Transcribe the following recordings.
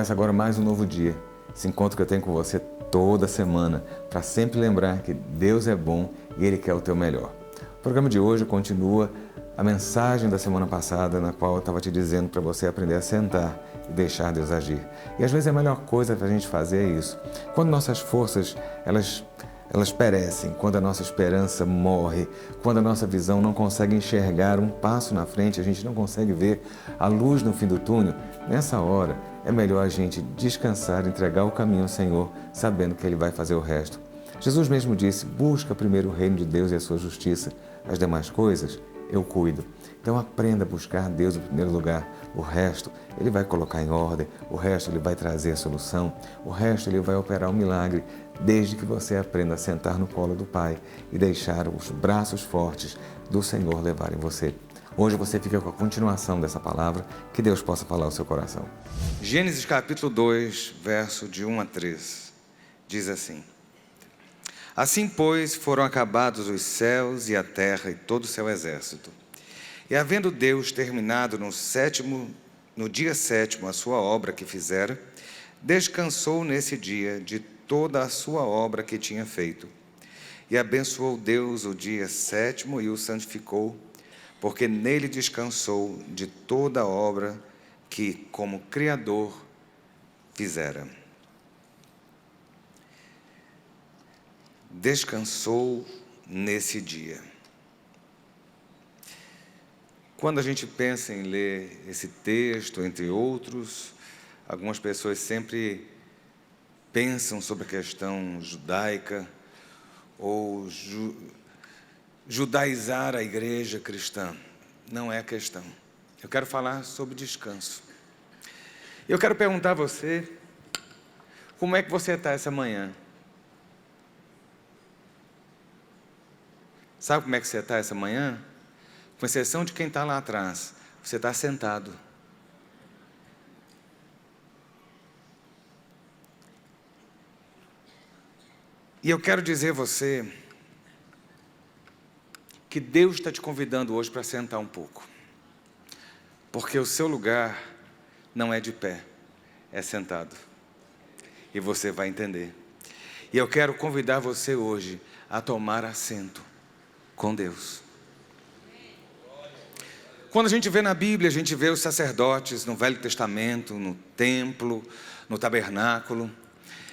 Começa agora mais um novo dia. Esse encontro que eu tenho com você toda semana, para sempre lembrar que Deus é bom e Ele quer o teu melhor. O programa de hoje continua a mensagem da semana passada, na qual eu estava te dizendo para você aprender a sentar e deixar Deus agir. E às vezes a melhor coisa para a gente fazer é isso. Quando nossas forças, elas perecem, quando a nossa esperança morre, quando a nossa visão não consegue enxergar um passo na frente, a gente não consegue ver a luz no fim do túnel, nessa hora é melhor a gente descansar, entregar o caminho ao Senhor, sabendo que Ele vai fazer o resto. Jesus mesmo disse: busca primeiro o reino de Deus e a sua justiça, as demais coisas eu cuido. Então aprenda a buscar Deus em primeiro lugar. O resto Ele vai colocar em ordem, o resto Ele vai trazer a solução, o resto Ele vai operar um milagre, desde que você aprenda a sentar no colo do Pai e deixar os braços fortes do Senhor levarem você. Hoje você fica com a continuação dessa palavra, que Deus possa falar ao seu coração. Gênesis capítulo 2, verso de 1 a 3, diz assim: Assim, pois, foram acabados os céus e a terra e todo o seu exército. E havendo Deus terminado no dia sétimo a sua obra que fizera, descansou nesse dia de toda a sua obra que tinha feito. E abençoou Deus o dia sétimo e o santificou, porque nele descansou de toda a obra que, como Criador, fizera. Descansou nesse dia. Quando a gente pensa em ler esse texto, entre outros, algumas pessoas sempre pensam sobre a questão judaica ou judaizar a igreja cristã. Não é a questão. Eu quero falar sobre descanso. Eu quero perguntar a você, como é que você está essa manhã? Sabe como é que você está essa manhã? Com exceção de quem está lá atrás, você está sentado. E eu quero dizer a você que Deus está te convidando hoje para sentar um pouco. Porque o seu lugar não é de pé, é sentado. E você vai entender. E eu quero convidar você hoje a tomar assento com Deus. Quando a gente vê na Bíblia, a gente vê os sacerdotes no Velho Testamento, no templo, no tabernáculo.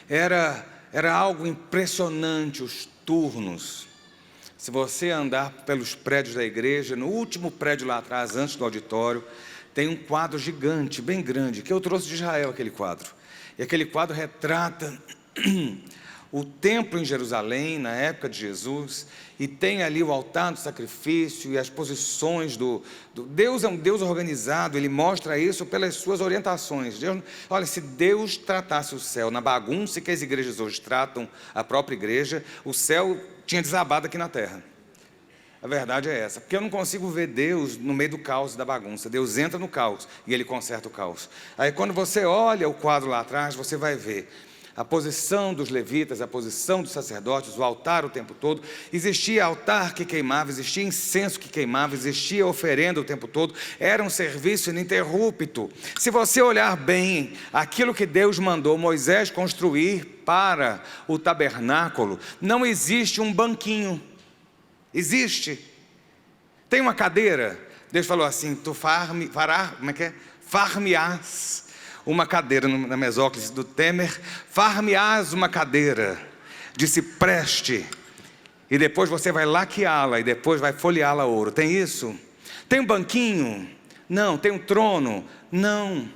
Era algo impressionante, os turnos. Se você andar pelos prédios da igreja, no último prédio lá atrás, antes do auditório, tem um quadro gigante, bem grande, que eu trouxe de Israel aquele quadro. E aquele quadro retrata o templo em Jerusalém, na época de Jesus, e tem ali o altar do sacrifício e as posições do Deus é um Deus organizado, Ele mostra isso pelas suas orientações. Olha, se Deus tratasse o céu na bagunça que as igrejas hoje tratam a própria igreja, o céu tinha desabado aqui na terra. A verdade é essa, porque eu não consigo ver Deus no meio do caos e da bagunça. Deus entra no caos e Ele conserta o caos. Aí quando você olha o quadro lá atrás, você vai ver a posição dos levitas, a posição dos sacerdotes, o altar o tempo todo. Existia altar que queimava, existia incenso que queimava, existia oferenda o tempo todo. Era um serviço ininterrupto. Se você olhar bem, aquilo que Deus mandou Moisés construir para o tabernáculo, não existe um banquinho. Existe. Tem uma cadeira. Deus falou assim: tu far-me-ás uma cadeira, na mesóclise do Temer, far-me-ás uma cadeira de cipreste, e depois você vai laqueá-la, e depois vai folheá-la a ouro. Tem isso? Tem um banquinho? Não. Tem um trono? Não.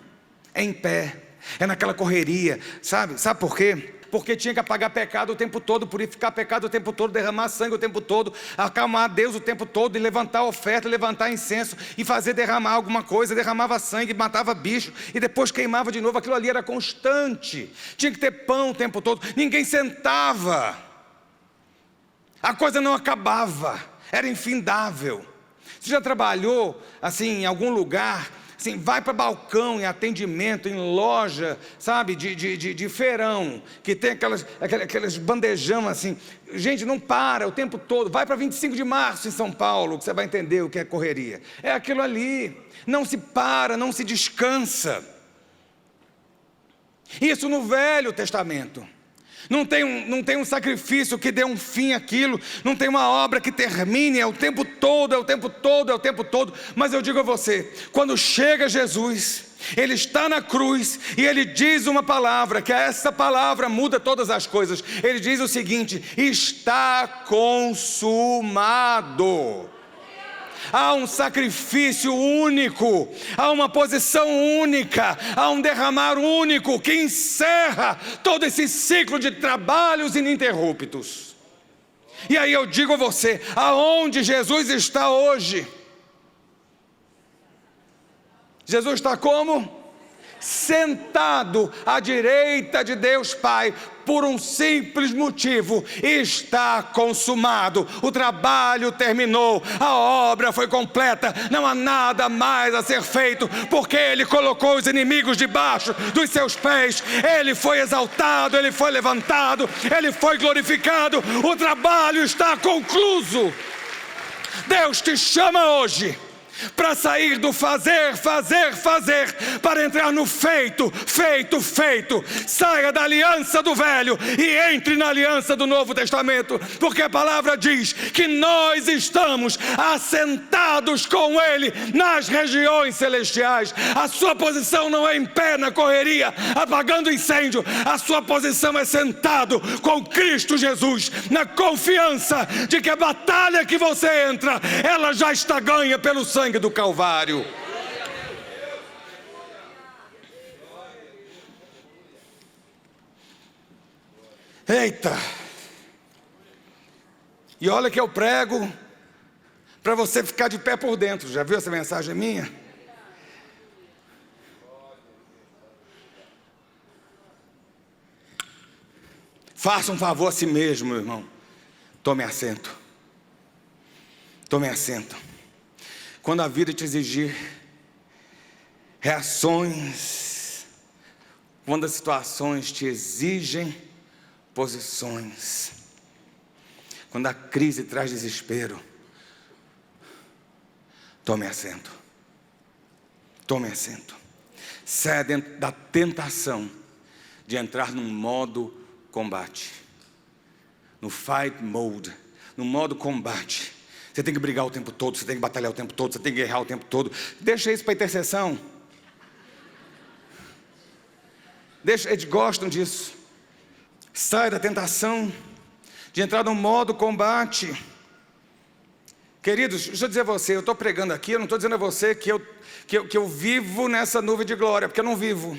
É em pé, é naquela correria, sabe por quê? Porque tinha que apagar pecado o tempo todo, purificar pecado o tempo todo, derramar sangue o tempo todo, acalmar Deus o tempo todo, e levantar oferta, levantar incenso, e fazer derramar alguma coisa. Derramava sangue, matava bicho, e depois queimava de novo. Aquilo ali era constante. Tinha que ter pão o tempo todo, ninguém sentava, a coisa não acabava, era infindável. Você já trabalhou assim em algum lugar? Assim, vai para balcão em atendimento, em loja, sabe, de feirão, que tem aquelas bandejão assim. Gente, não para o tempo todo. Vai para 25 de março em São Paulo, que você vai entender o que é correria. É aquilo ali. Não se para, não se descansa. Isso no Velho Testamento. Não tem um sacrifício que dê um fim àquilo, não tem uma obra que termine, é o tempo todo, é o tempo todo, é o tempo todo. Mas eu digo a você, quando chega Jesus, Ele está na cruz e Ele diz uma palavra, que essa palavra muda todas as coisas. Ele diz o seguinte: está consumado. Há um sacrifício único, há uma posição única, há um derramar único que encerra todo esse ciclo de trabalhos ininterruptos. E aí eu digo a você, aonde Jesus está hoje? Jesus está como? Sentado à direita de Deus Pai, por um simples motivo: está consumado, o trabalho terminou, a obra foi completa, não há nada mais a ser feito, porque Ele colocou os inimigos debaixo dos seus pés, Ele foi exaltado, Ele foi levantado, Ele foi glorificado, o trabalho está concluído. Deus te chama hoje para sair do fazer, para entrar no feito. Saia da aliança do velho e entre na aliança do Novo Testamento, porque a palavra diz que nós estamos assentados com Ele nas regiões celestiais. A sua posição não é em pé na correria, apagando incêndio. A sua posição é sentado com Cristo Jesus, na confiança de que a batalha que você entra, ela já está ganha pelo sangue do Calvário. Eita! E olha que eu prego para você ficar de pé por dentro. Já viu essa mensagem minha? Faça um favor a si mesmo, meu irmão. Tome assento. Tome assento. Quando a vida te exigir reações, quando as situações te exigem posições, quando a crise traz desespero, tome assento. Tome assento. Saia dentro da tentação de entrar num modo combate, no fight mode, no modo combate. Você tem que brigar o tempo todo, você tem que batalhar o tempo todo, você tem que guerrear o tempo todo. Deixa isso para intercessão. Eles gostam disso. Sai da tentação de entrar no modo combate. Queridos, deixa eu dizer a você, eu estou pregando aqui, eu não estou dizendo a você que eu vivo nessa nuvem de glória, porque eu não vivo.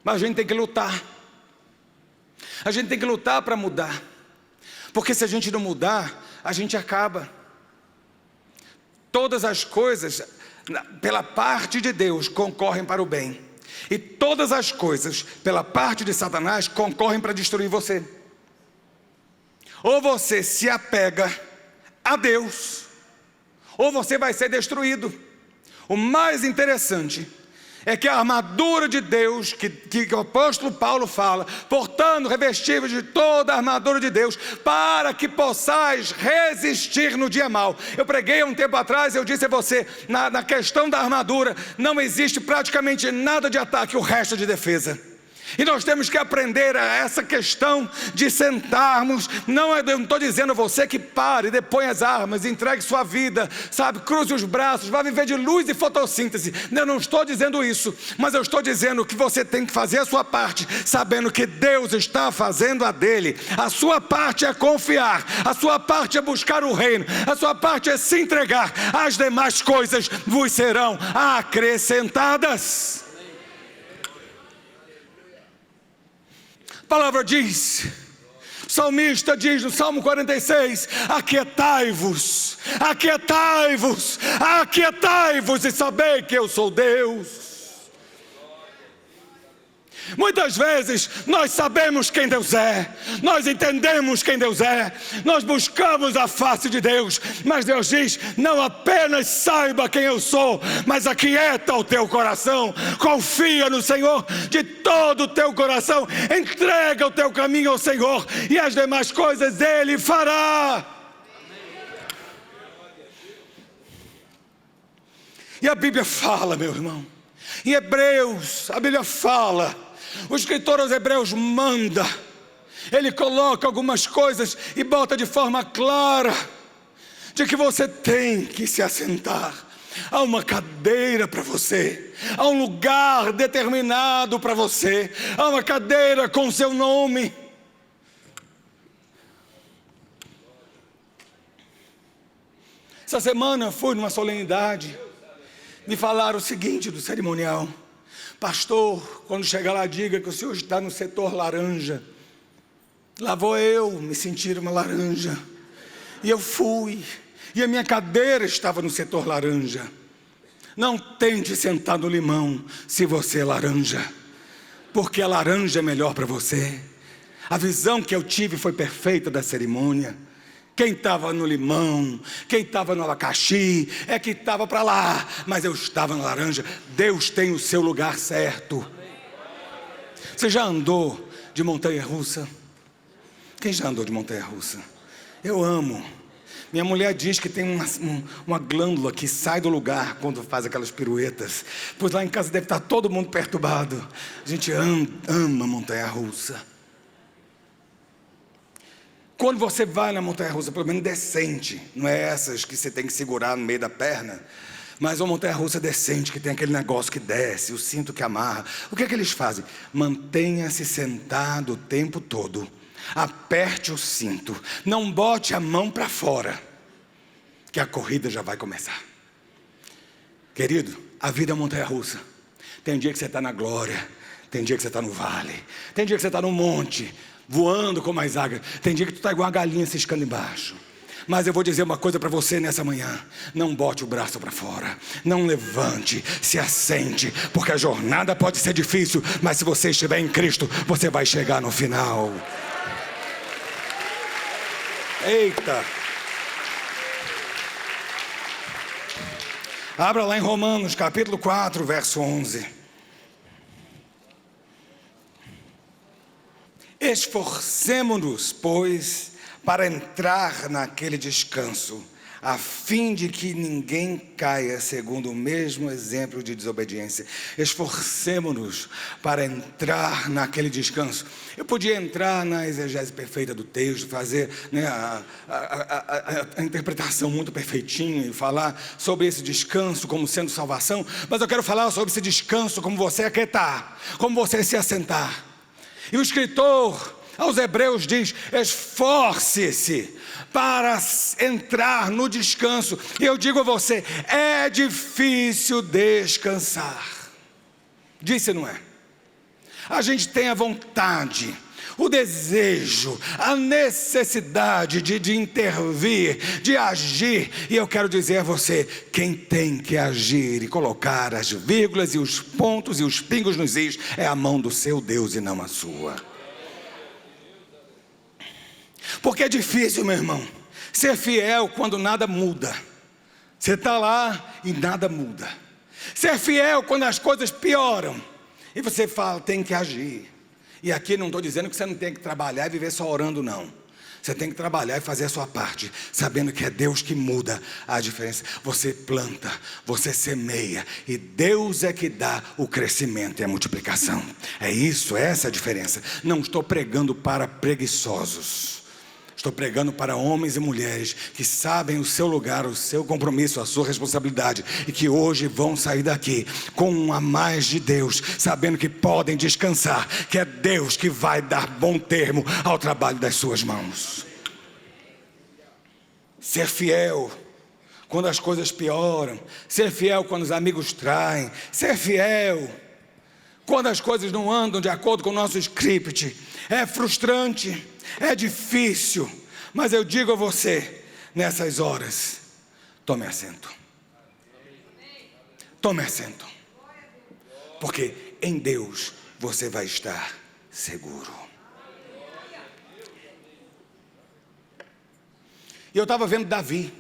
Mas a gente tem que lutar. A gente tem que lutar para mudar. Porque se a gente não mudar, a gente acaba. Todas as coisas, pela parte de Deus, concorrem para o bem. E todas as coisas, pela parte de Satanás, concorrem para destruir você. Ou você se apega a Deus, ou você vai ser destruído. O mais interessante é que a armadura de Deus, que o apóstolo Paulo fala, portanto, revestíveis de toda a armadura de Deus, para que possais resistir no dia mau. Eu preguei há um tempo atrás, eu disse a você, na questão da armadura, não existe praticamente nada de ataque, o resto é de defesa. E nós temos que aprender a essa questão de sentarmos. Eu não estou dizendo a você que pare, deponha as armas, entregue sua vida, sabe, cruze os braços, vá viver de luz e fotossíntese. Eu não estou dizendo isso, mas eu estou dizendo que você tem que fazer a sua parte, sabendo que Deus está fazendo a dele. A sua parte é confiar, a sua parte é buscar o reino, a sua parte é se entregar. As demais coisas vos serão acrescentadas. A palavra diz, o salmista diz no Salmo 46, aquietai-vos e sabei que eu sou Deus. Muitas vezes nós sabemos quem Deus é, nós entendemos quem Deus é, nós buscamos a face de Deus, mas Deus diz, não apenas saiba quem eu sou, mas aquieta o teu coração, confia no Senhor de todo o teu coração, entrega o teu caminho ao Senhor e as demais coisas Ele fará. E a Bíblia fala, meu irmão, em Hebreus, a Bíblia fala O escritor aos Hebreus manda, ele coloca algumas coisas e bota de forma clara, de que você tem que se assentar. Há uma cadeira para você, há um lugar determinado para você, há uma cadeira com seu nome. Essa semana fui numa solenidade, me falaram o seguinte do cerimonial: pastor, quando chegar lá diga que o senhor está no setor laranja. Lá vou eu me sentir uma laranja. E eu fui, e a minha cadeira estava no setor laranja. Não tente sentar no limão se você é laranja, porque a laranja é melhor para você. A visão que eu tive foi perfeita da cerimônia. Quem estava no limão, quem estava no abacaxi, é que estava para lá, mas eu estava na laranja. Deus tem o seu lugar certo. Você já andou de montanha-russa? Quem já andou de montanha-russa? Eu amo. Minha mulher diz que tem uma glândula que sai do lugar quando faz aquelas piruetas. Pois lá em casa deve estar todo mundo perturbado. A gente ama montanha-russa. Quando você vai na montanha-russa, pelo menos decente, não é essas que você tem que segurar no meio da perna, mas uma montanha-russa decente, que tem aquele negócio que desce, o cinto que amarra. O que é que eles fazem? Mantenha-se sentado o tempo todo. Aperte o cinto, não bote a mão para fora, que a corrida já vai começar. Querido, a vida é montanha-russa. Tem dia que você está na glória, tem dia que você está no vale, tem dia que você está no monte, voando como as águias, tem dia que tu está igual a galinha ciscando embaixo. Mas eu vou dizer uma coisa para você nessa manhã: não bote o braço para fora, não levante, se assente, porque a jornada pode ser difícil, mas se você estiver em Cristo, você vai chegar no final. Eita! Abra lá em Romanos, capítulo 4, verso 11. Esforcemo-nos, pois, para entrar naquele descanso, a fim de que ninguém caia segundo o mesmo exemplo de desobediência. Esforcemo-nos para entrar naquele descanso. Eu podia entrar na exegese perfeita do texto, fazer a interpretação muito perfeitinha e falar sobre esse descanso como sendo salvação, mas eu quero falar sobre esse descanso como você aquietar, como você se assentar. E o escritor aos Hebreus diz: esforce-se para entrar no descanso. E eu digo a você, é difícil descansar. Disse, não é? A gente tem a vontade, o desejo, a necessidade de intervir, de agir. E eu quero dizer a você, quem tem que agir e colocar as vírgulas e os pontos e os pingos nos is é a mão do seu Deus e não a sua. Porque é difícil, meu irmão, ser fiel quando nada muda. Você está lá e nada muda. Ser fiel quando as coisas pioram e você fala, tem que agir. E aqui não estou dizendo que você não tem que trabalhar e viver só orando, não. Você tem que trabalhar e fazer a sua parte, sabendo que é Deus que muda a diferença. Você planta, você semeia, e Deus é que dá o crescimento e a multiplicação. É isso, essa é a diferença. Não estou pregando para preguiçosos. Estou pregando para homens e mulheres que sabem o seu lugar, o seu compromisso, a sua responsabilidade, e que hoje vão sair daqui com um a mais de Deus, sabendo que podem descansar, que é Deus que vai dar bom termo ao trabalho das suas mãos. Ser fiel quando as coisas pioram, ser fiel quando os amigos traem, ser fiel quando as coisas não andam de acordo com o nosso script. É frustrante, é difícil, mas eu digo a você, nessas horas, tome assento. Tome assento. Porque em Deus você vai estar seguro. E eu estava vendo Davi,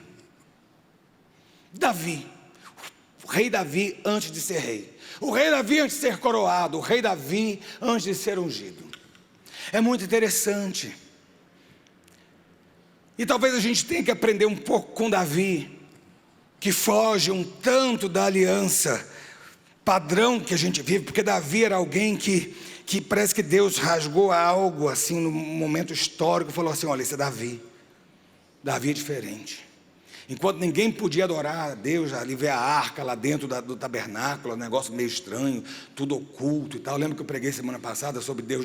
o rei Davi antes de ser rei. O rei Davi antes de ser coroado, o rei Davi antes de ser ungido. É muito interessante. E talvez a gente tenha que aprender um pouco com Davi, que foge um tanto da aliança padrão que a gente vive, porque Davi era alguém que que parece que Deus rasgou algo assim no momento histórico, falou assim: olha, esse é Davi. Davi é diferente. Enquanto ninguém podia adorar a Deus, ali ver a arca lá dentro do tabernáculo, um negócio meio estranho, tudo oculto e tal. Lembra que eu preguei semana passada sobre Deus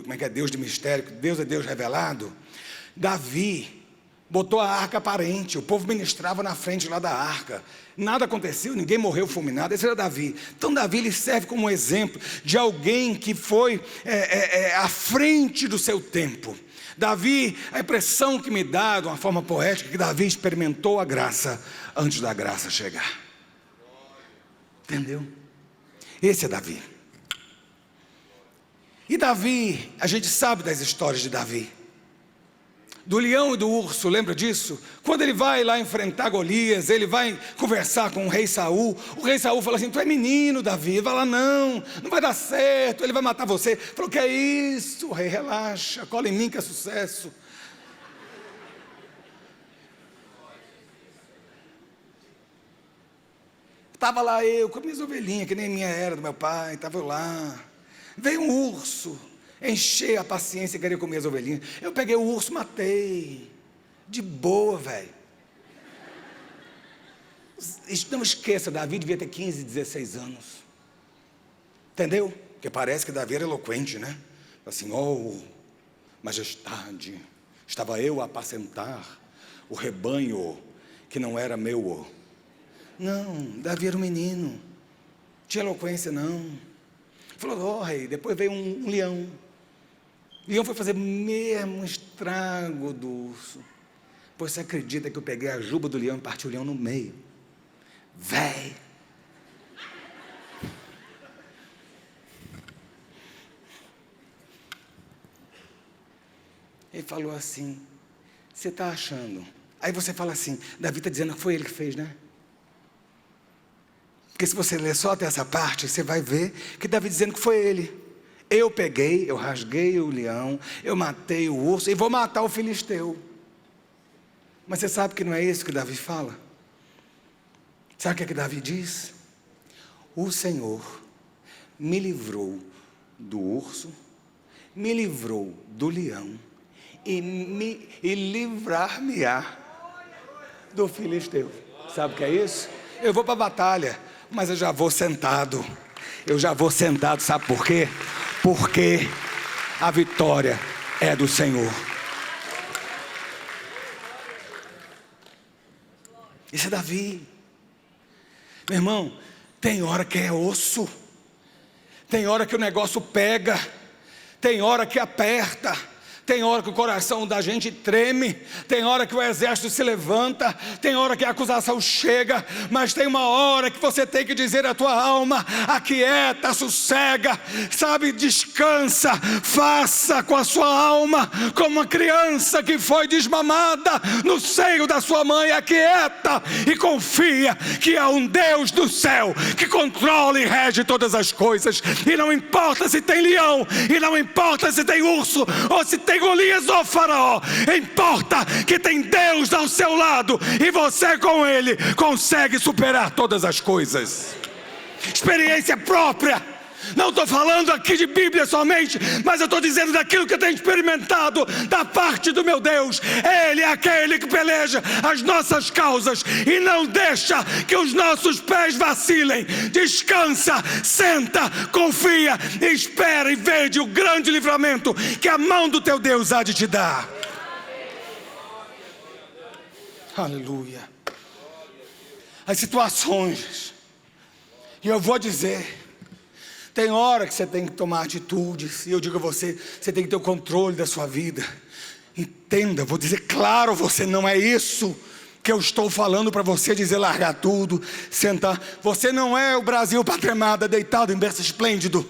como é que é? Deus de mistério, que Deus é Deus revelado. Davi botou a arca aparente, o povo ministrava na frente lá da arca, nada aconteceu, ninguém morreu fulminado. Esse era Davi. Então Davi, ele serve como um exemplo de alguém que foi à frente do seu tempo. Davi, a impressão que me dá de uma forma poética, é que Davi experimentou a graça antes da graça chegar. Entendeu? Esse é Davi. E Davi, a gente sabe das histórias de Davi, do leão e do urso, lembra disso? Quando ele vai lá enfrentar Golias, ele vai conversar com o rei Saul. O rei Saul fala assim: tu é menino, Davi. Ele vai lá: não vai dar certo, ele vai matar você. Ele falou: que é isso, o rei, relaxa, cola em mim que é sucesso. Estava lá eu, com minhas ovelhinhas, que nem minha era do meu pai, estava lá. Veio um urso, encher a paciência e querer comer as ovelhinhas. Eu peguei o urso, matei. De boa, velho. Não esqueça, Davi devia ter 15, 16 anos. Entendeu? Porque parece que Davi era eloquente, né? Assim: oh, majestade, estava eu a apacentar o rebanho que não era meu. Não, Davi era um menino. Não tinha eloquência, não. Falou: oh, rei, depois veio um leão. O leão foi fazer mesmo estrago do urso. Pois você acredita que eu peguei a juba do leão e parti o leão no meio? Véi! Ele falou assim: você está achando? Aí você fala assim: Davi está dizendo que foi ele que fez, né? Porque se você ler só até essa parte, você vai ver que Davi dizendo que foi ele. Eu peguei, eu rasguei o leão, eu matei o urso e vou matar o filisteu. Mas você sabe que não é isso que Davi fala? Sabe o que é que Davi diz? O Senhor me livrou do urso, me livrou do leão e livrar-me-á do filisteu. Sabe o que é isso? Eu vou para a batalha, mas eu já vou sentado. Sabe por quê? Porque a vitória é do Senhor. Isso é Davi. Meu irmão, tem hora que é osso, tem hora que o negócio pega, tem hora que aperta, tem hora que o coração da gente treme, tem hora que o exército se levanta, tem hora que a acusação chega, mas tem uma hora que você tem que dizer à tua alma: aquieta, sossega, sabe, descansa, faça com a sua alma como uma criança que foi desmamada no seio da sua mãe. Aquieta e confia que há um Deus do céu que controla e rege todas as coisas, e não importa se tem leão, e não importa se tem urso, ou se tem Golias ou Faraó, importa que tem Deus ao seu lado, e você com Ele consegue superar todas as coisas. Experiência própria. Não estou falando aqui de Bíblia somente, mas eu estou dizendo daquilo que eu tenho experimentado da parte do meu Deus. Ele é aquele que peleja as nossas causas e não deixa que os nossos pés vacilem. Descansa, senta, confia, espera e veja o grande livramento que a mão do teu Deus há de te dar. Aleluia. As situações, e eu vou dizer, tem hora que você tem que tomar atitudes, e eu digo a você, você tem que ter o controle da sua vida. Entenda, vou dizer claro, você não é isso que eu estou falando para você, dizer largar tudo, sentar. Você não é o Brasil pátria amada, deitado em berço esplêndido.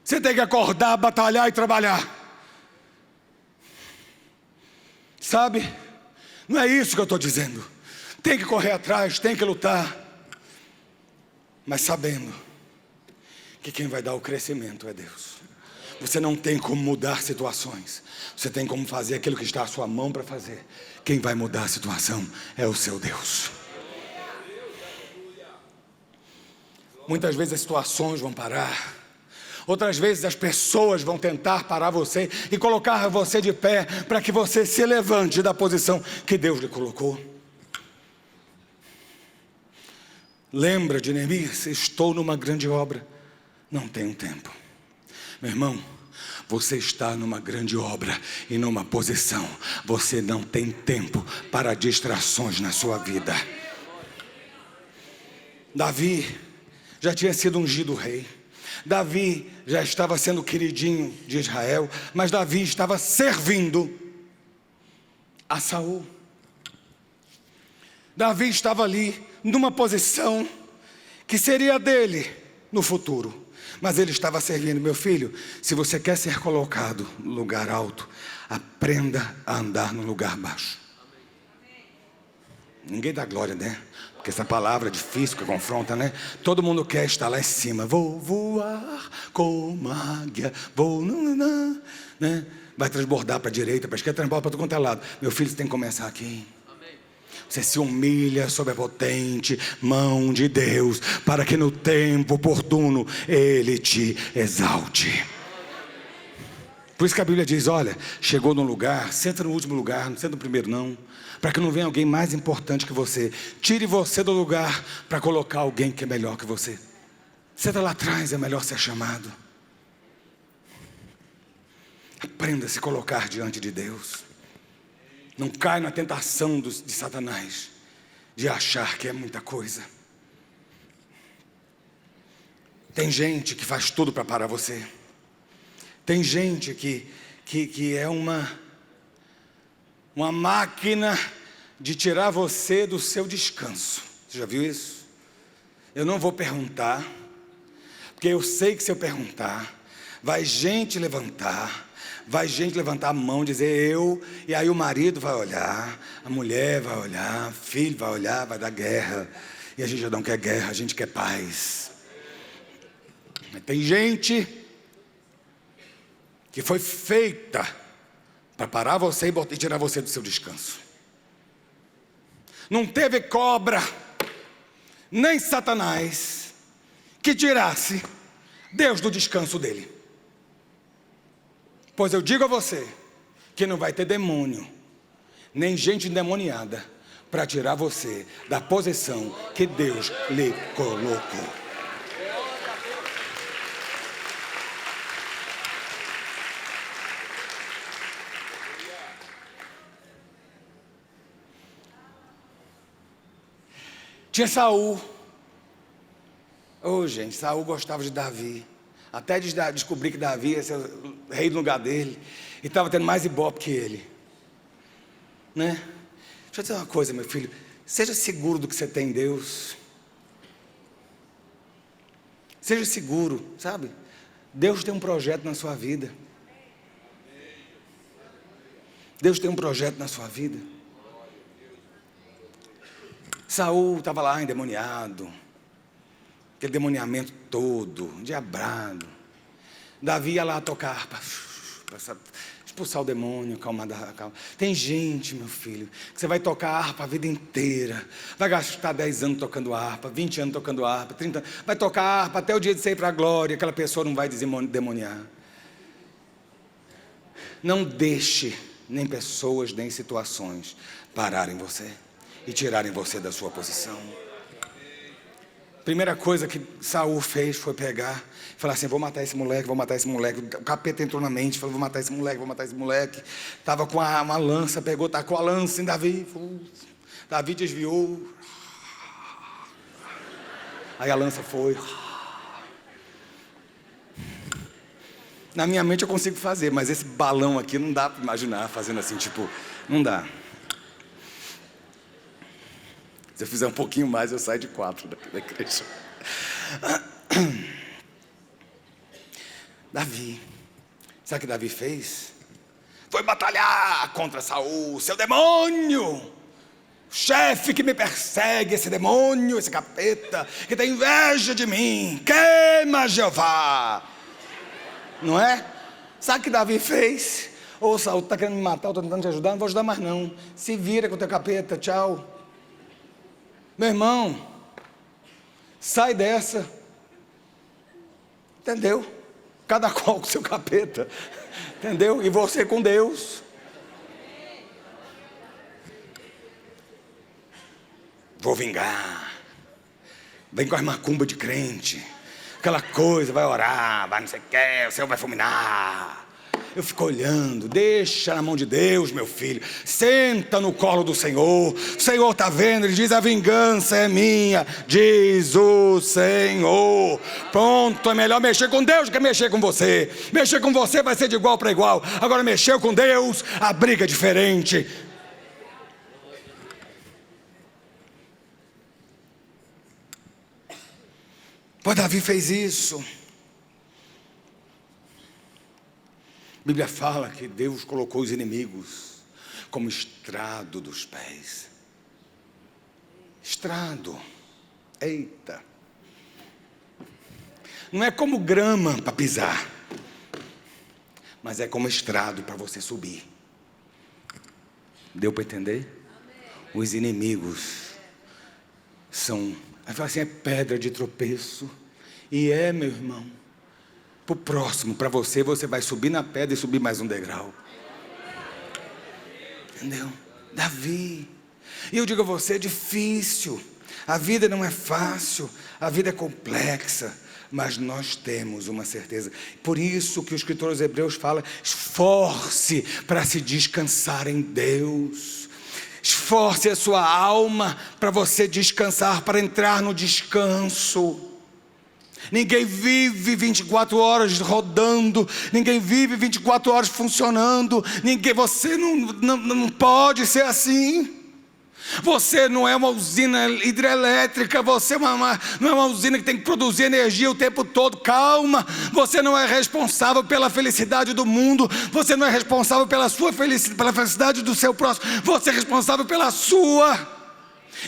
Você tem que acordar, batalhar e trabalhar. Sabe? Não é isso que eu estou dizendo. Tem que correr atrás, tem que lutar, mas sabendo que quem vai dar o crescimento é Deus. Você não tem como mudar situações, você tem como fazer aquilo que está à sua mão para fazer. Quem vai mudar a situação é o seu Deus. Muitas vezes as situações vão parar, Outras vezes as pessoas vão tentar parar você e colocar você de pé para que você se levante da posição que Deus lhe colocou. Lembra de Neemias? Estou numa grande obra, não tenho tempo. Meu irmão, você está numa grande obra e numa posição. Você não tem tempo para distrações na sua vida. Davi já tinha sido ungido rei. Davi já estava sendo queridinho de Israel, mas Davi estava servindo a Saul. Davi estava ali numa posição que seria dele no futuro, mas ele estava servindo. Meu filho, se você quer ser colocado no lugar alto, aprenda a andar no lugar baixo. Ninguém dá glória, né? Porque essa palavra é difícil, que confronta, né? Todo mundo quer estar lá em cima. Vou voar como águia, vou, né? Vai transbordar para a direita, para a esquerda, transborda para todo quanto é lado. Meu filho, você tem que começar aqui. Você se humilha sob a potente mão de Deus, para que no tempo oportuno Ele te exalte. Por isso que a Bíblia diz, olha, chegou num lugar, senta no último lugar, não senta no primeiro não, para que não venha alguém mais importante que você. Tire você do lugar para colocar alguém que é melhor que você. Senta lá atrás, é melhor ser chamado. Aprenda a se colocar diante de Deus. Não cai na tentação de Satanás de achar que é muita coisa. Tem gente que faz tudo para parar você. Tem gente que é uma máquina de tirar você do seu descanso. Você já viu isso? Eu não vou perguntar, porque eu sei que se eu perguntar, vai gente levantar a mão, dizer eu, e aí o marido vai olhar, a mulher vai olhar, o filho vai olhar, vai dar guerra. E a gente já não quer guerra, a gente quer paz. Mas tem gente que foi feita para parar você e tirar você do seu descanso. Não teve cobra, nem Satanás, que tirasse Deus do descanso dele. Pois eu digo a você, que não vai ter demônio, nem gente endemoniada, para tirar você da posição que Deus lhe colocou. Tinha Saul. Gente, Saul gostava de Davi. Até descobrir que Davi ia ser o rei no lugar dele. E estava tendo mais ibope que ele. Né? Deixa eu dizer uma coisa, meu filho. Seja seguro do que você tem em Deus. Seja seguro, sabe? Deus tem um projeto na sua vida. Deus tem um projeto na sua vida. Saul estava lá endemoniado, aquele demoniamento todo, endiabrado. Davi ia lá tocar harpa, para expulsar o demônio, calma. Tem gente, meu filho, que você vai tocar harpa a vida inteira, vai gastar 10 anos tocando harpa, 20 anos tocando harpa, 30 anos, vai tocar harpa até o dia de sair para a glória, aquela pessoa não vai demoniar. Não deixe nem pessoas, nem situações pararem você e tirarem você da sua posição. Primeira coisa que Saul fez foi pegar e falar assim, vou matar esse moleque. O capeta entrou na mente, falou, vou matar esse moleque. Estava com uma lança, tacou a lança em Davi. Davi desviou. Aí a lança foi. Na minha mente eu consigo fazer, mas esse balão aqui não dá para imaginar fazendo assim, tipo, não dá. Se eu fizer um pouquinho mais, eu saio de 4 da igreja. Davi, sabe o que Davi fez? Foi batalhar contra Saul, seu demônio, o chefe que me persegue, esse demônio, esse capeta, que tem inveja de mim, queima Jeová. Não é? Sabe o que Davi fez? Saul, está querendo me matar, eu estou tentando te ajudar, não vou ajudar mais não. Se vira com o teu capeta, tchau. Meu irmão, sai dessa. Entendeu? Cada qual com seu capeta. Entendeu? E você com Deus. Vou vingar. Vem com as macumbas de crente. Aquela coisa, vai orar, vai não sei o que, o Senhor vai fulminar. Eu fico olhando, deixa na mão de Deus, meu filho. Senta no colo do Senhor. O Senhor está vendo, Ele diz: a vingança é minha, diz o Senhor. Pronto, é melhor mexer com Deus do que mexer com você. Mexer com você vai ser de igual para igual. Agora mexeu com Deus, a briga é diferente. Pois Davi fez isso. A Bíblia fala que Deus colocou os inimigos como estrado dos pés. Estrado. Eita. Não é como grama para pisar, mas é como estrado para você subir. Deu para entender? Os inimigos são... Aí fala assim, é pedra de tropeço. E é, meu irmão. Para o próximo, para você, você vai subir na pedra e subir mais um degrau. Entendeu? Davi. E eu digo a você, é difícil. A vida não é fácil. A vida é complexa. Mas nós temos uma certeza. Por isso que o escritor aos Hebreus fala, esforce para se descansar em Deus. Esforce a sua alma para você descansar, para entrar no descanso. Ninguém vive 24 horas rodando, ninguém vive 24 horas funcionando, você não pode ser assim. Você não é uma usina hidrelétrica, você não é uma usina que tem que produzir energia o tempo todo. Calma, você não é responsável pela felicidade do mundo, você não é responsável pela sua felicidade, pela felicidade do seu próximo, você é responsável pela sua.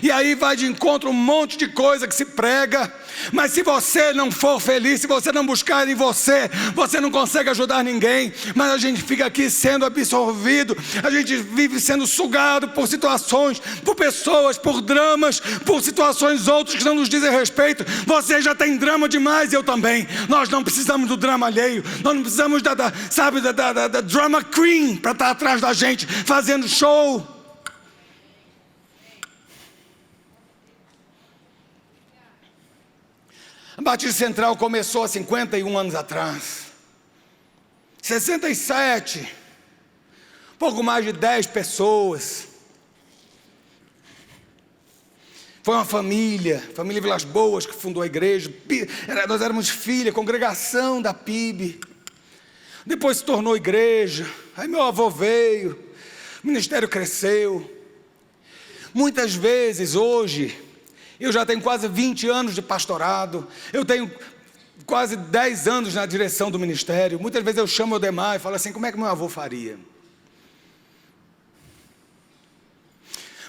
E aí vai de encontro um monte de coisa que se prega. Mas se você não for feliz, se você não buscar em você, você não consegue ajudar ninguém. Mas a gente fica aqui sendo absorvido, a gente vive sendo sugado por situações, por pessoas, por dramas, por situações outras que não nos dizem respeito. Você já tem drama demais, eu também. Nós não precisamos do drama alheio. Nós não precisamos da drama queen para estar atrás da gente fazendo show. A Batista Central começou há 51 anos atrás. 67. Pouco mais de 10 pessoas. Foi uma família Vilas Boas que fundou a igreja. Nós éramos filha, congregação da PIB. Depois se tornou igreja. Aí meu avô veio. O ministério cresceu. Muitas vezes hoje... Eu já tenho quase 20 anos de pastorado, eu tenho quase 10 anos na direção do ministério. Muitas vezes eu chamo o Demar e falo assim, como é que meu avô faria?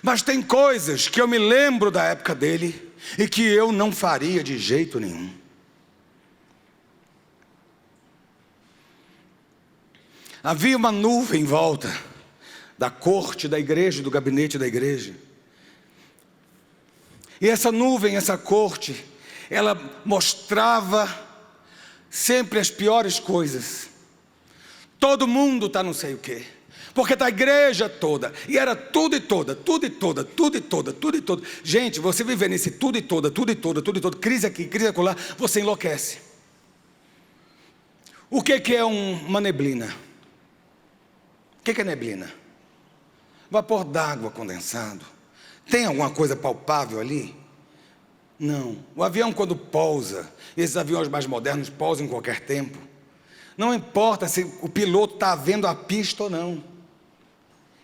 Mas tem coisas que eu me lembro da época dele e que eu não faria de jeito nenhum. Havia uma nuvem em volta da corte da igreja, do gabinete da igreja. E essa nuvem, essa corte, ela mostrava sempre as piores coisas. Todo mundo está não sei o quê. Porque está a igreja toda. E era tudo e toda, tudo e toda, tudo e toda, tudo e toda. Gente, você viver nesse tudo e toda, tudo e toda, tudo e toda, crise aqui, crise acolá, você enlouquece. O que é uma neblina? O que é neblina? Vapor d'água condensado. Tem alguma coisa palpável ali? Não. O avião quando pousa, esses aviões mais modernos pousam em qualquer tempo. Não importa se o piloto está vendo a pista ou não.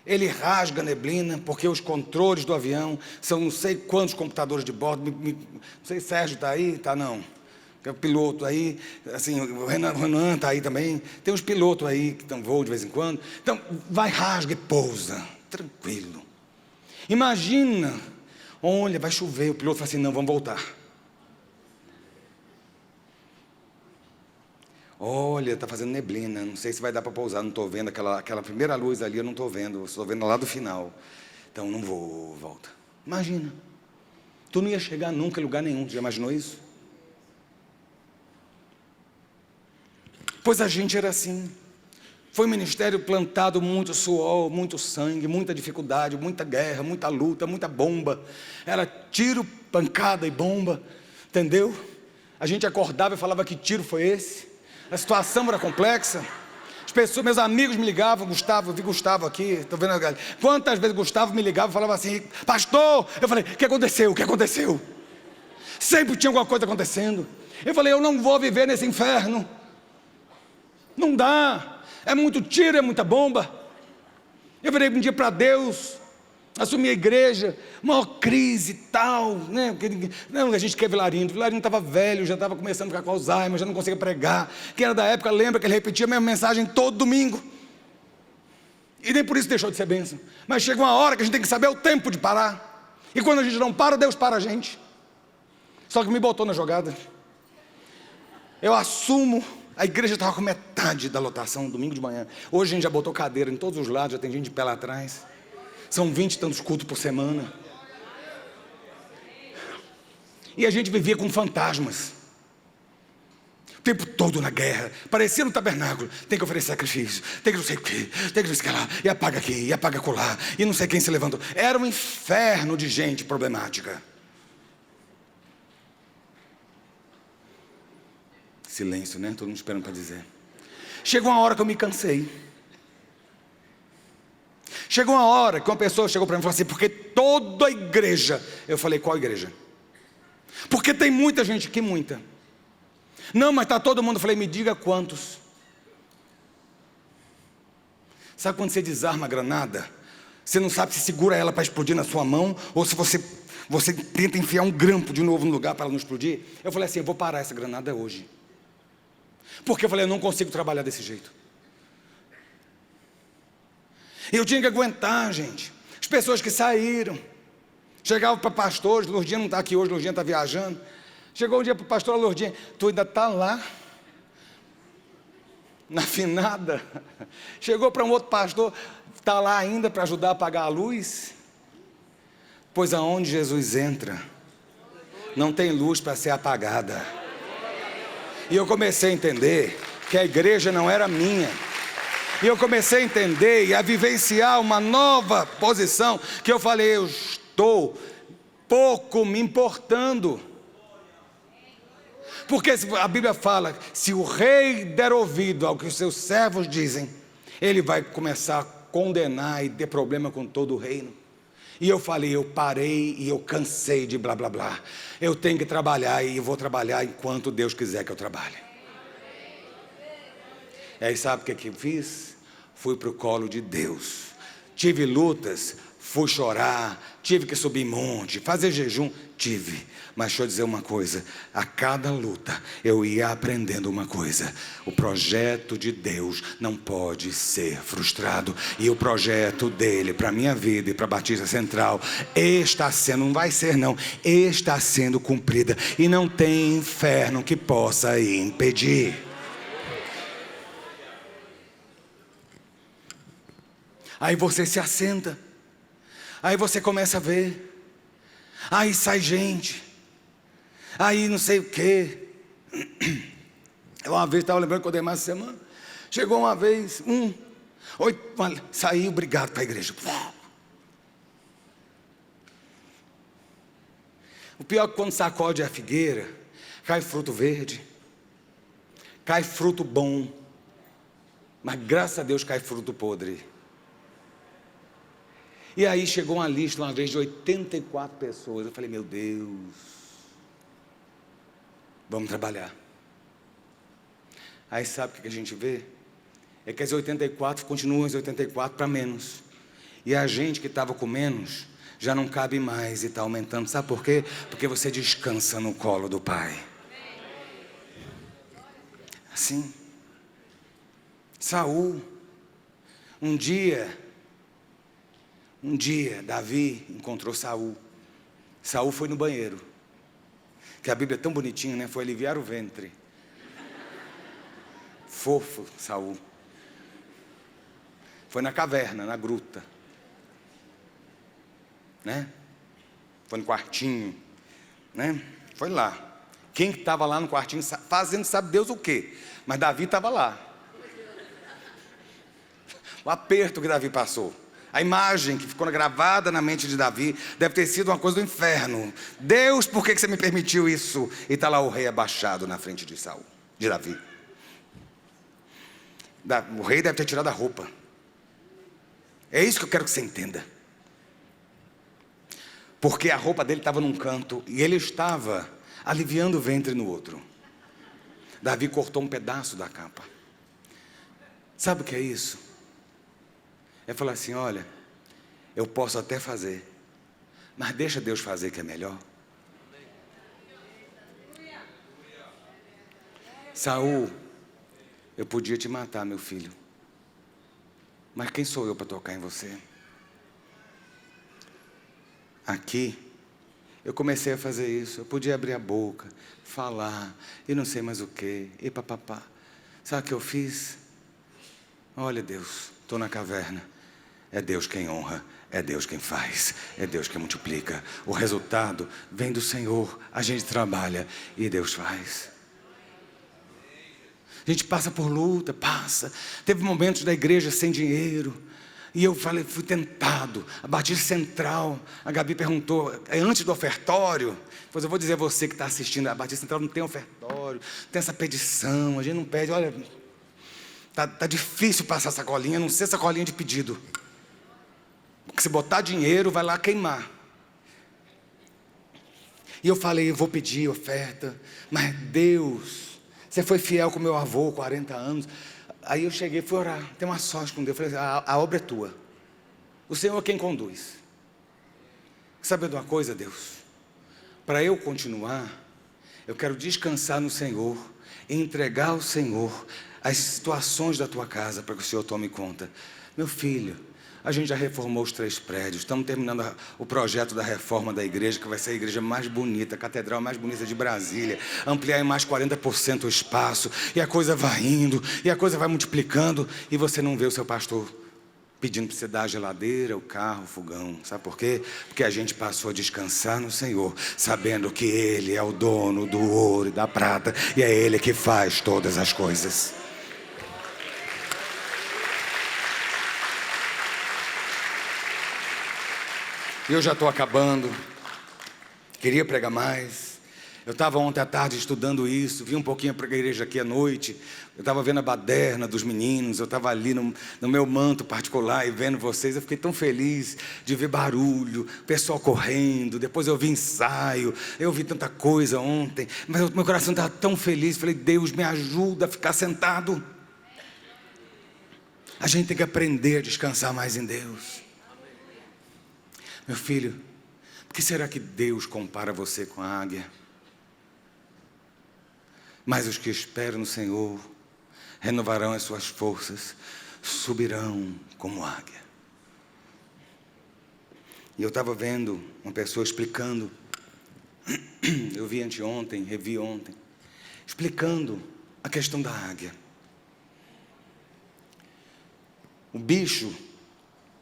Ele rasga a neblina, porque os controles do avião são não sei quantos computadores de bordo. Não sei se Sérgio está aí, está não. Tem o piloto aí, assim, o Renan está aí também. Tem uns pilotos aí que estão voando de vez em quando. Então, vai, rasga e pousa. Tranquilo. Imagina, olha, vai chover, o piloto fala assim, não, vamos voltar. Olha, está fazendo neblina, não sei se vai dar para pousar, não estou vendo, aquela primeira luz ali eu não estou vendo, estou vendo lá do final. Então não vou, volta. Imagina, tu não ia chegar nunca em lugar nenhum, tu já imaginou isso? Pois a gente era assim. Foi um ministério plantado, muito suor, muito sangue, muita dificuldade, muita guerra, muita luta, muita bomba. Era tiro, pancada e bomba, entendeu? A gente acordava e falava: que tiro foi esse? A situação era complexa. As pessoas, meus amigos me ligavam, Gustavo, eu vi Gustavo aqui, estou vendo a galera. Quantas vezes Gustavo me ligava e falava assim: pastor, eu falei: o que aconteceu? O que aconteceu? Sempre tinha alguma coisa acontecendo. Eu falei: eu não vou viver nesse inferno. Não dá. É muito tiro, é muita bomba. Eu virei um dia para Deus, assumi a igreja, maior crise e tal, né? Não, a gente quer Vilarinho estava velho, já estava começando a ficar com Alzheimer, já não conseguia pregar. Quem era da época lembra que ele repetia a mesma mensagem todo domingo. E nem por isso deixou de ser bênção. Mas chega uma hora que a gente tem que saber o tempo de parar. E quando a gente não para, Deus para a gente. Só que me botou na jogada. Eu assumo. A igreja estava com metade da lotação, domingo de manhã. Hoje a gente já botou cadeira em todos os lados, já tem gente de pé lá atrás. São 20 e tantos cultos por semana. E a gente vivia com fantasmas. O tempo todo na guerra. Parecia no tabernáculo. Tem que oferecer sacrifício. Tem que não sei o quê. Tem que não sei o que lá. E apaga aqui, e apaga acolá. E não sei quem se levantou. Era um inferno de gente problemática. Silêncio, né? Todo mundo esperando para dizer. Chegou uma hora que eu me cansei. Chegou uma hora que uma pessoa chegou para mim e falou assim: porque toda a igreja. Eu falei: qual igreja? Porque tem muita gente aqui, muita. Não, mas está todo mundo. Eu falei: me diga quantos. Sabe quando você desarma a granada? Você não sabe se segura ela para explodir na sua mão, ou se você tenta enfiar um grampo de novo no lugar para ela não explodir. Eu falei assim: eu vou parar essa granada hoje. Porque eu falei: eu não consigo trabalhar desse jeito. E eu tinha que aguentar, gente. As pessoas que saíram. Chegavam para pastores. Lourdinha não está aqui hoje, Lourdinha está viajando. Chegou um dia para o pastor: Lourdinha, tu ainda está lá? Na finada. Chegou para um outro pastor: está lá ainda para ajudar a apagar a luz? Pois aonde Jesus entra, não tem luz para ser apagada. E eu comecei a entender que a igreja não era minha. E eu comecei a entender e a vivenciar uma nova posição, que eu falei: eu estou pouco me importando. Porque a Bíblia fala: se o rei der ouvido ao que os seus servos dizem, ele vai começar a condenar e ter problema com todo o reino. E eu falei: eu parei e eu cansei de blá blá blá. Eu tenho que trabalhar e eu vou trabalhar enquanto Deus quiser que eu trabalhe. E aí sabe o que eu fiz? Fui para o colo de Deus. Tive lutas, fui chorar, tive que subir monte, fazer jejum, tive. Mas deixa eu dizer uma coisa: a cada luta eu ia aprendendo uma coisa: o projeto de Deus não pode ser frustrado. E o projeto dele para a minha vida e para a Batista Central está sendo, não vai ser não, está sendo cumprida. E não tem inferno que possa impedir. Aí você se assenta. Aí você começa a ver. Aí sai gente. Aí não sei o quê. Uma vez, estava lembrando que eu dei mais semana. Chegou uma vez, saiu, obrigado para a igreja. O pior é que quando sacode a figueira, cai fruto verde, cai fruto bom, mas graças a Deus cai fruto podre. E aí chegou uma lista uma vez de 84 pessoas. Eu falei: meu Deus, vamos trabalhar. Aí sabe o que a gente vê? É que as 84 continuam as 84 para menos. E a gente que estava com menos já não cabe mais e está aumentando. Sabe por quê? Porque você descansa no colo do Pai. Assim. Saul, um dia, Davi encontrou Saul. Saul foi no banheiro, que a Bíblia é tão bonitinha, né? Foi aliviar o ventre. Fofo, Saul. Foi na caverna, na gruta, né? Foi no quartinho, né? Foi lá. Quem estava lá no quartinho fazendo sabe Deus o quê? Mas Davi estava lá. O aperto que Davi passou. A imagem que ficou gravada na mente de Davi deve ter sido uma coisa do inferno. Deus, por que você me permitiu isso? E está lá o rei abaixado na frente de Saul, de Davi. O rei deve ter tirado a roupa. É isso que eu quero que você entenda. Porque a roupa dele estava num canto e ele estava aliviando o ventre no outro. Davi cortou um pedaço da capa. Sabe o que é isso? É falar assim, olha, eu posso até fazer, mas deixa Deus fazer que é melhor. Saul, eu podia te matar, meu filho, mas quem sou eu para tocar em você? Aqui, eu comecei a fazer isso, eu podia abrir a boca, falar, e não sei mais o que, e papapá. Sabe o que eu fiz? Olha Deus, estou na caverna. É Deus quem honra, é Deus quem faz, é Deus quem multiplica. O resultado vem do Senhor, a gente trabalha e Deus faz. A gente passa por luta, passa. Teve momentos da igreja sem dinheiro. E eu falei, fui tentado. A Batista Central, a Gabi perguntou, é antes do ofertório? Pois eu vou dizer a você que está assistindo, a Batista Central não tem ofertório, tem essa pedição, a gente não pede, olha, tá difícil passar sacolinha, a não ser sacolinha de pedido. Porque se botar dinheiro, vai lá queimar. E eu falei, eu vou pedir oferta, mas Deus, você foi fiel com meu avô, 40 anos. Aí eu cheguei, fui orar, tem uma sorte com Deus. Eu falei, a obra é tua. O Senhor é quem conduz. Sabe de uma coisa, Deus? Para eu continuar, eu quero descansar no Senhor e entregar ao Senhor as situações da tua casa para que o Senhor tome conta. Meu filho, a gente já reformou os 3 prédios, estamos terminando o projeto da reforma da igreja, que vai ser a igreja mais bonita, a catedral mais bonita de Brasília, ampliar em mais 40% o espaço, e a coisa vai indo, e a coisa vai multiplicando, e você não vê o seu pastor pedindo para você dar a geladeira, o carro, o fogão. Sabe por quê? Porque a gente passou a descansar no Senhor, sabendo que Ele é o dono do ouro e da prata, e é Ele que faz todas as coisas. E eu já estou acabando. Queria pregar mais. Eu estava ontem à tarde estudando isso. Vi um pouquinho para a igreja aqui à noite. Eu estava vendo a baderna dos meninos. Eu estava ali no meu manto particular e vendo vocês. Eu fiquei tão feliz de ver barulho, pessoal correndo. Depois eu vi ensaio. Eu vi tanta coisa ontem. Mas meu coração estava tão feliz. Falei, Deus, me ajuda a ficar sentado. A gente tem que aprender a descansar mais em Deus. Meu filho, por que será que Deus compara você com a águia? Mas os que esperam no Senhor renovarão as suas forças, subirão como águia. E eu estava vendo uma pessoa explicando, eu vi anteontem, revi ontem, explicando a questão da águia. O bicho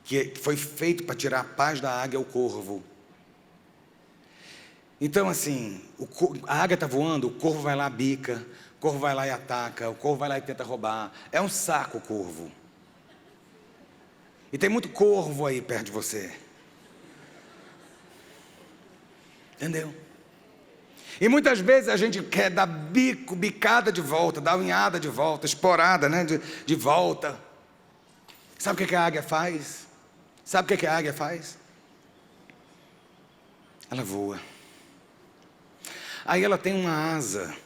que foi feito para tirar a paz da águia é o corvo. Então assim, a águia está voando, o corvo vai lá, bica, o corvo vai lá e ataca, o corvo vai lá e tenta roubar. É um saco o corvo. E tem muito corvo aí perto de você. Entendeu? E muitas vezes a gente quer dar bicada de volta, dar unhada de volta, esporada, né, de volta. Sabe o que a águia faz? Sabe o que a águia faz? Ela voa. Aí ela tem uma asa.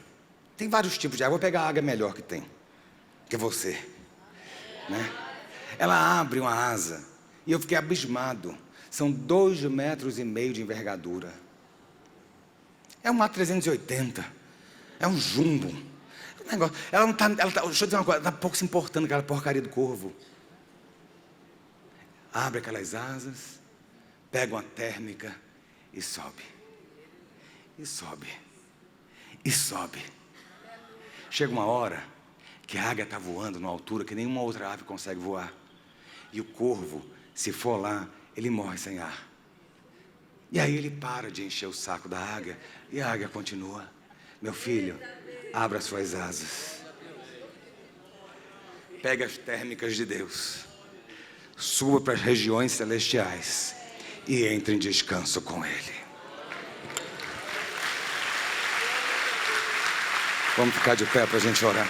Tem vários tipos de águia. Vou pegar a águia melhor que tem, que você, né? Ela abre uma asa. E eu fiquei abismado. São 2,5 metros de envergadura. É um A380. É um jumbo. É um negócio. Ela não está. Deixa eu dizer uma coisa. Ela está pouco se importando com aquela porcaria do corvo. Abre aquelas asas, pega uma térmica e sobe. E sobe. E sobe. Chega uma hora que a águia está voando numa altura que nenhuma outra ave consegue voar. E o corvo, se for lá, ele morre sem ar. E aí ele para de encher o saco da águia e a águia continua. Meu filho, abra suas asas. Pega as térmicas de Deus. Suba para as regiões celestiais e entre em descanso com Ele. Vamos ficar de pé para a gente orar.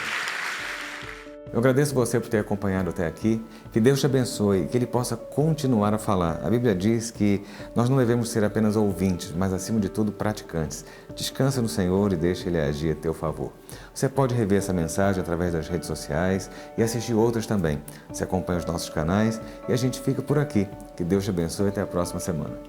Eu agradeço você por ter acompanhado até aqui. Que Deus te abençoe e que Ele possa continuar a falar. A Bíblia diz que nós não devemos ser apenas ouvintes, mas acima de tudo praticantes. Descansa no Senhor e deixa Ele agir a teu favor. Você pode rever essa mensagem através das redes sociais e assistir outras também. Você acompanha os nossos canais e a gente fica por aqui. Que Deus te abençoe e até a próxima semana.